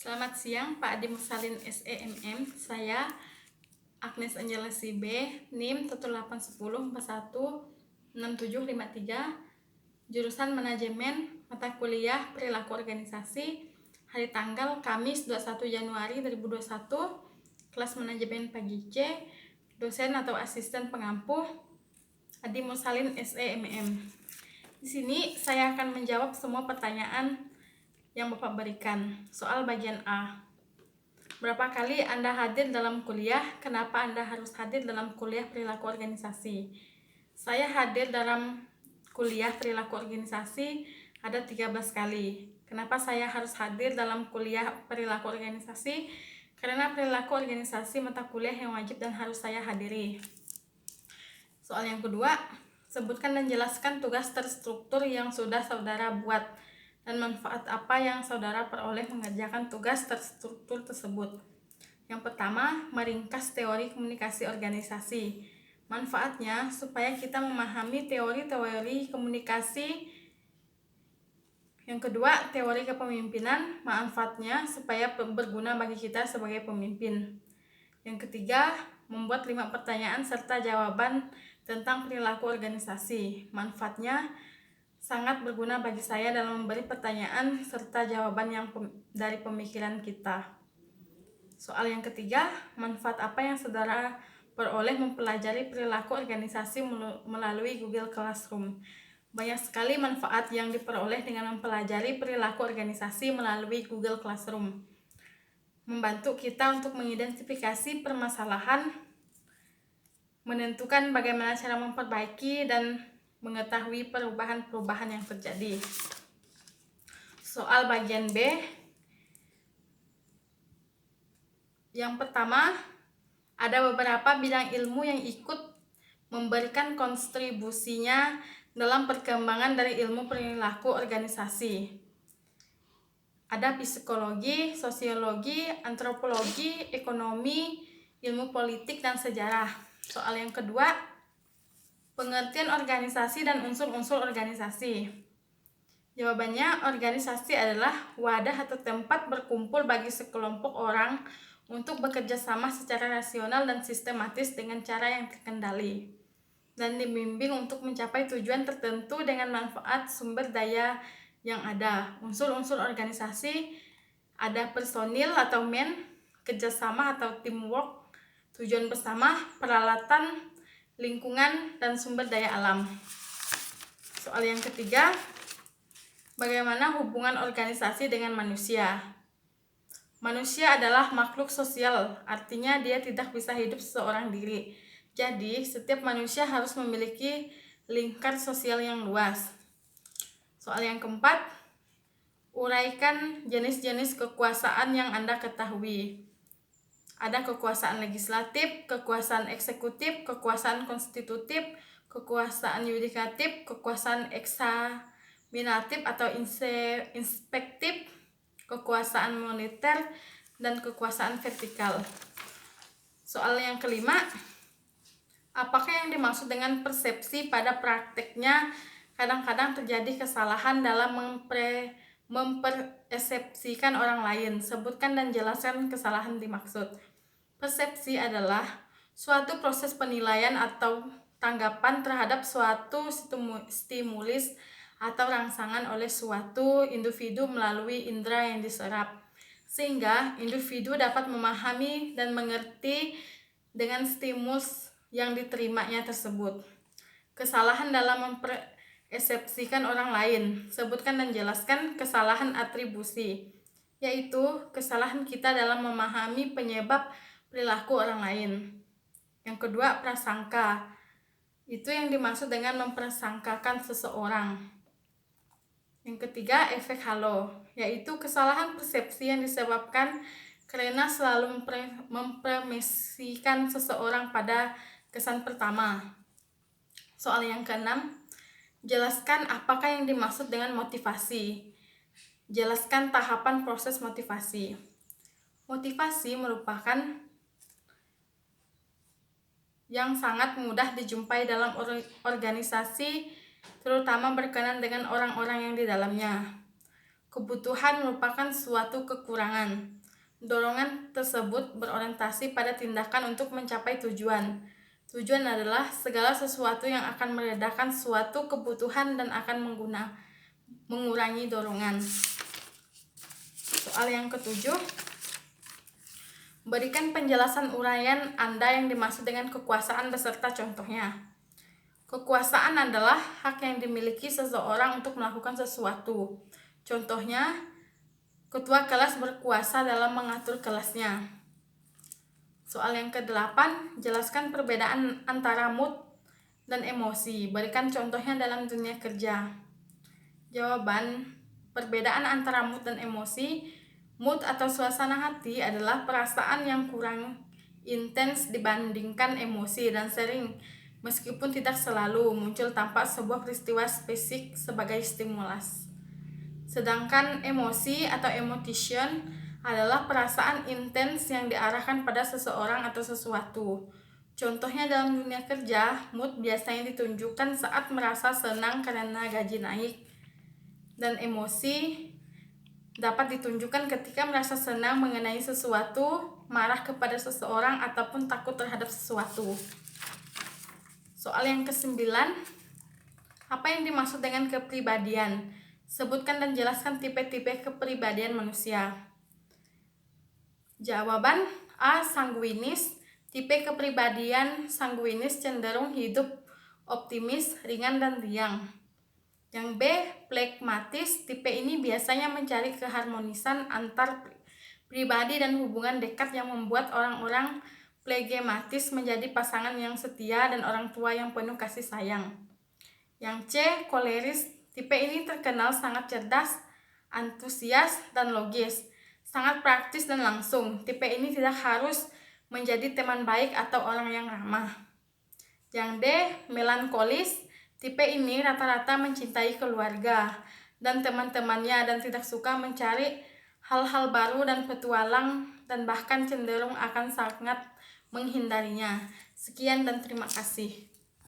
Selamat siang Pak Adi Mursalin SEMM. Saya Agnes Angela B, NIM 180416753, jurusan Manajemen, mata kuliah Perilaku Organisasi, hari tanggal Kamis 21 Januari 2021, kelas Manajemen pagi C, dosen atau asisten pengampu Adi Mursalin SEMM. Di sini saya akan menjawab semua pertanyaan yang Bapak berikan. Soal bagian A. Berapa kali Anda hadir dalam kuliah? Kenapa Anda harus hadir dalam kuliah perilaku organisasi? Saya hadir dalam kuliah perilaku organisasi ada 13 kali. Kenapa saya harus hadir dalam kuliah perilaku organisasi? Karena perilaku organisasi mata kuliah yang wajib dan harus saya hadiri. Soal yang kedua, sebutkan dan jelaskan tugas terstruktur yang sudah saudara buat dan manfaat apa yang saudara peroleh mengerjakan tugas terstruktur tersebut. Yang pertama, meringkas teori komunikasi organisasi. Manfaatnya supaya kita memahami teori-teori komunikasi. Yang kedua, teori kepemimpinan. Manfaatnya supaya berguna bagi kita sebagai pemimpin. Yang ketiga, membuat 5 pertanyaan serta jawaban tentang perilaku organisasi. Manfaatnya sangat berguna bagi saya dalam memberi pertanyaan serta jawaban yang dari pemikiran kita. Soal yang ketiga, manfaat apa yang saudara peroleh mempelajari perilaku organisasi melalui Google Classroom? Banyak sekali manfaat yang diperoleh dengan mempelajari perilaku organisasi melalui Google Classroom. Membantu kita untuk mengidentifikasi permasalahan, menentukan bagaimana cara memperbaiki, dan mengetahui perubahan-perubahan yang terjadi. Soal bagian B. Yang pertama, ada beberapa bidang ilmu yang ikut memberikan kontribusinya dalam perkembangan dari ilmu perilaku organisasi. Ada psikologi, sosiologi, antropologi, ekonomi, ilmu politik, dan sejarah. Soal yang kedua, pengertian organisasi dan unsur-unsur organisasi. Jawabannya, organisasi adalah wadah atau tempat berkumpul bagi sekelompok orang untuk bekerja sama secara rasional dan sistematis dengan cara yang terkendali dan dibimbing untuk mencapai tujuan tertentu dengan manfaat sumber daya yang ada. Unsur-unsur organisasi ada personil atau men, kerjasama atau teamwork, tujuan bersama, peralatan, lingkungan, dan sumber daya alam. Soal yang ketiga, bagaimana hubungan organisasi dengan manusia? Manusia adalah makhluk sosial, artinya dia tidak bisa hidup seorang diri. Jadi, setiap manusia harus memiliki lingkar sosial yang luas. Soal yang keempat, uraikan jenis-jenis kekuasaan yang Anda ketahui. Ada kekuasaan legislatif, kekuasaan eksekutif, kekuasaan konstitutif, kekuasaan yudikatif, kekuasaan eksaminatif atau inspektif, kekuasaan moneter, dan kekuasaan vertikal. Soal yang kelima, apakah yang dimaksud dengan persepsi? Pada prakteknya, kadang-kadang terjadi kesalahan dalam mempersepsikan orang lain. Sebutkan dan jelaskan kesalahan dimaksud. Persepsi adalah suatu proses penilaian atau tanggapan terhadap suatu stimulis atau rangsangan oleh suatu individu melalui indera yang diserap, sehingga individu dapat memahami dan mengerti dengan stimulus yang diterimanya tersebut. Kesalahan dalam mempersepsikan orang lain. Sebutkan dan jelaskan kesalahan atribusi, yaitu kesalahan kita dalam memahami penyebab perilaku orang lain. Yang kedua, prasangka. Itu yang dimaksud dengan mempersangkakan seseorang. Yang ketiga, efek halo, yaitu kesalahan persepsi yang disebabkan karena selalu mempromosikan seseorang pada kesan pertama. Soal yang keenam, jelaskan apakah yang dimaksud dengan motivasi. Jelaskan tahapan proses motivasi. Motivasi merupakan yang sangat mudah dijumpai dalam organisasi, terutama berkenan dengan orang-orang yang di dalamnya. Kebutuhan merupakan suatu kekurangan. Dorongan tersebut berorientasi pada tindakan untuk mencapai tujuan. Tujuan adalah segala sesuatu yang akan meredakan suatu kebutuhan dan akan mengurangi dorongan. Soal yang ketujuh, berikan penjelasan uraian Anda yang dimaksud dengan kekuasaan beserta contohnya. Kekuasaan adalah hak yang dimiliki seseorang untuk melakukan sesuatu. Contohnya, ketua kelas berkuasa dalam mengatur kelasnya. Soal yang ke-8, jelaskan perbedaan antara mood dan emosi. Berikan contohnya dalam dunia kerja. Jawaban, perbedaan antara mood dan emosi. Mood atau suasana hati adalah perasaan yang kurang intens dibandingkan emosi dan sering, meskipun tidak selalu, muncul tanpa sebuah peristiwa spesifik sebagai stimulus. Sedangkan emosi atau emotion adalah perasaan intens yang diarahkan pada seseorang atau sesuatu. Contohnya dalam dunia kerja, mood biasanya ditunjukkan saat merasa senang karena gaji naik, dan emosi dapat ditunjukkan ketika merasa senang mengenai sesuatu, marah kepada seseorang, ataupun takut terhadap sesuatu. Soal yang ke-9, apa yang dimaksud dengan kepribadian? Sebutkan dan jelaskan tipe-tipe kepribadian manusia. Jawaban A. Sanguinis. Tipe kepribadian sanguinis cenderung hidup optimis, ringan, dan riang. Yang B. Phlegmatis. Tipe ini biasanya mencari keharmonisan antar pribadi dan hubungan dekat yang membuat orang-orang phlegmatis menjadi pasangan yang setia dan orang tua yang penuh kasih sayang. Yang C. Koleris. Tipe ini terkenal sangat cerdas, antusias, dan logis. Sangat praktis dan langsung. Tipe ini tidak harus menjadi teman baik atau orang yang ramah. Yang D. Melankolis. Tipe ini rata-rata mencintai keluarga dan teman-temannya dan tidak suka mencari hal-hal baru dan petualang, dan bahkan cenderung akan sangat menghindarinya. Sekian dan terima kasih.